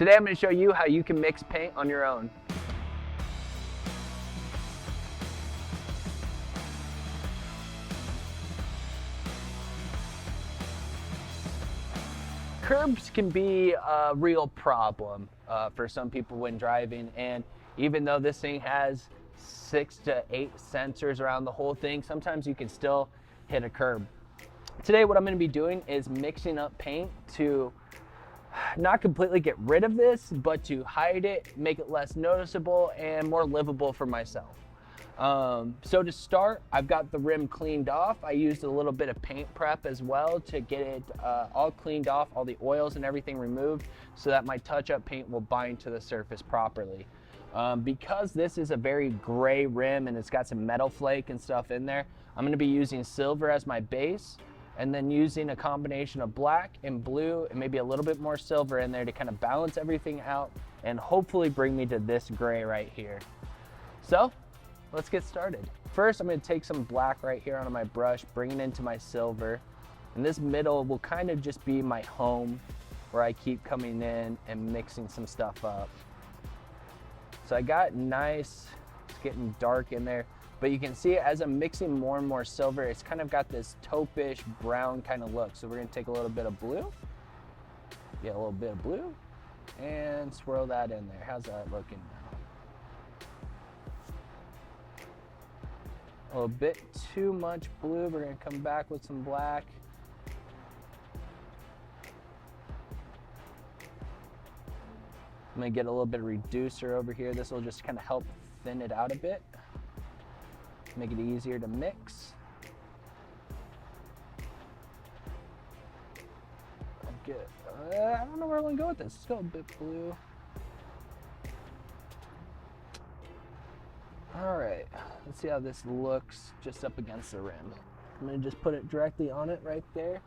Today I'm going to show you how you can mix paint on your own. Curbs can be a real problem for some people when driving, and even though this thing has 6 to 8 sensors around the whole thing, sometimes you can still hit a curb. Today what I'm going to be doing is mixing up paint to not completely get rid of this, but to hide it, make it less noticeable and more livable for myself. So to start, I've got the rim cleaned off. I used a little bit of paint prep as well to get it all cleaned off, all the oils and everything removed, so that my touch-up paint will bind to the surface properly. Because this is a very gray rim and it's got some metal flake and stuff in there, I'm going to be using silver as my base, and then using a combination of black and blue and maybe a little bit more silver in there to kind of balance everything out and hopefully bring me to this gray right here. So let's get started. First, I'm going to take some black right here onto my brush, bring it into my silver, and this middle will kind of just be my home where I keep coming in and mixing some stuff up. So I got nice, it's getting dark in there, but you can see as I'm mixing more and more silver, it's kind of got this taupe-ish brown kind of look. So we're going to take a little bit of blue, get a little bit of blue, and swirl that in there. How's that looking now? A little bit too much blue. We're going to come back with some black. I'm going to get a little bit of reducer over here. This will just kind of help thin it out a bit, make it easier to mix. Good. I don't know where I want to go with this. Let's go a bit blue. All right, let's see how this looks just up against the rim. I'm gonna just put it directly on it right there.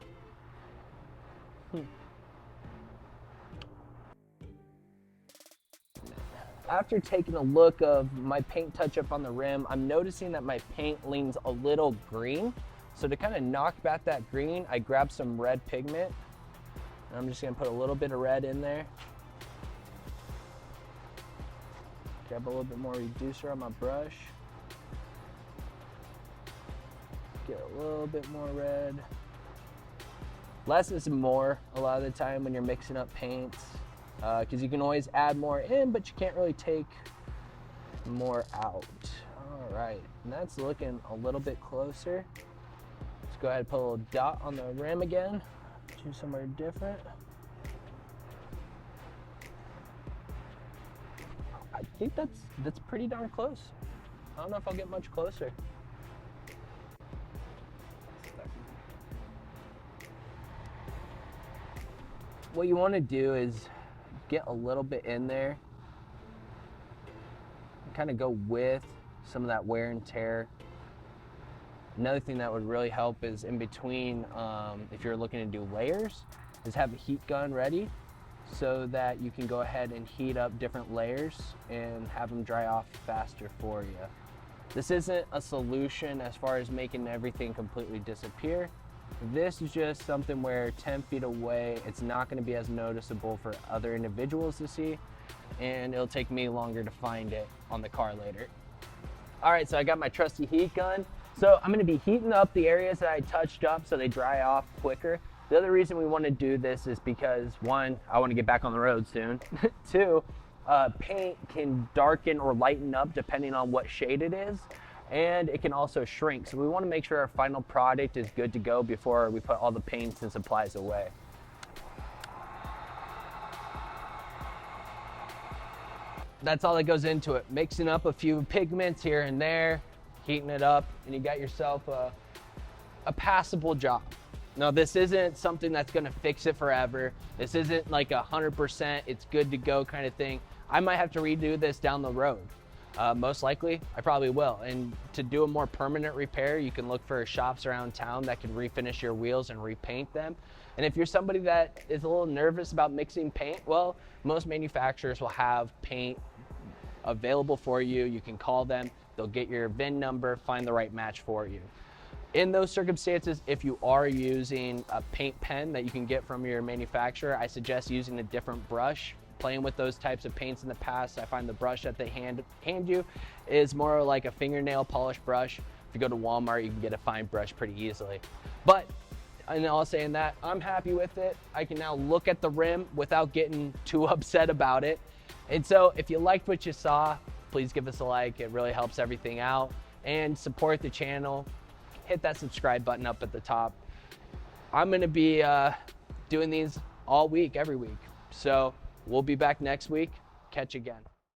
After taking a look of my paint touch-up on the rim, I'm noticing that my paint leans a little green. So to kind of knock back that green, I grabbed some red pigment. And I'm just gonna put a little bit of red in there. Grab a little bit more reducer on my brush. Get a little bit more red. Less is more a lot of the time when you're mixing up paints, because you can always add more in, but you can't really take more out. All right, and that's looking a little bit closer. Let's go ahead and put a little dot on the rim again. Choose somewhere different. I think that's pretty darn close. I don't know if I'll get much closer. What you want to do is get a little bit in there, kind of go with some of that wear and tear. Another thing that would really help is in between, if you're looking to do layers, is have a heat gun ready so that you can go ahead and heat up different layers and have them dry off faster for you. This isn't a solution as far as making everything completely disappear. This is just something where 10 feet away, it's not going to be as noticeable for other individuals to see, and it'll take me longer to find it on the car later. All right, so I got my trusty heat gun. So I'm going to be heating up the areas that I touched up so they dry off quicker. The other reason we want to do this is because, one, I want to get back on the road soon. Two, paint can darken or lighten up depending on what shade it is, and it can also shrink. So we want to make sure our final product is good to go before we put all the paints and supplies away. That's all that goes into it. Mixing up a few pigments here and there, heating it up, and you got yourself a passable job. Now, this isn't something that's gonna fix it forever. This isn't like 100%, it's good to go kind of thing. I might have to redo this down the road. Most likely, I probably will. And to do a more permanent repair, you can look for shops around town that can refinish your wheels and repaint them. And if you're somebody that is a little nervous about mixing paint, well, most manufacturers will have paint available for you. You can call them, they'll get your VIN number, find the right match for you. In those circumstances, if you are using a paint pen that you can get from your manufacturer, I suggest using a different brush playing with those types of paints in the past. I find the brush that they hand you is more like a fingernail polish brush. If you go to Walmart, you can get a fine brush pretty easily. But in all saying that, I'm happy with it. I can now look at the rim without getting too upset about it. And so if you liked what you saw, please give us a like. It really helps everything out. And support the channel. Hit that subscribe button up at the top. I'm gonna be doing these all week, every week. So we'll be back next week. Catch you again.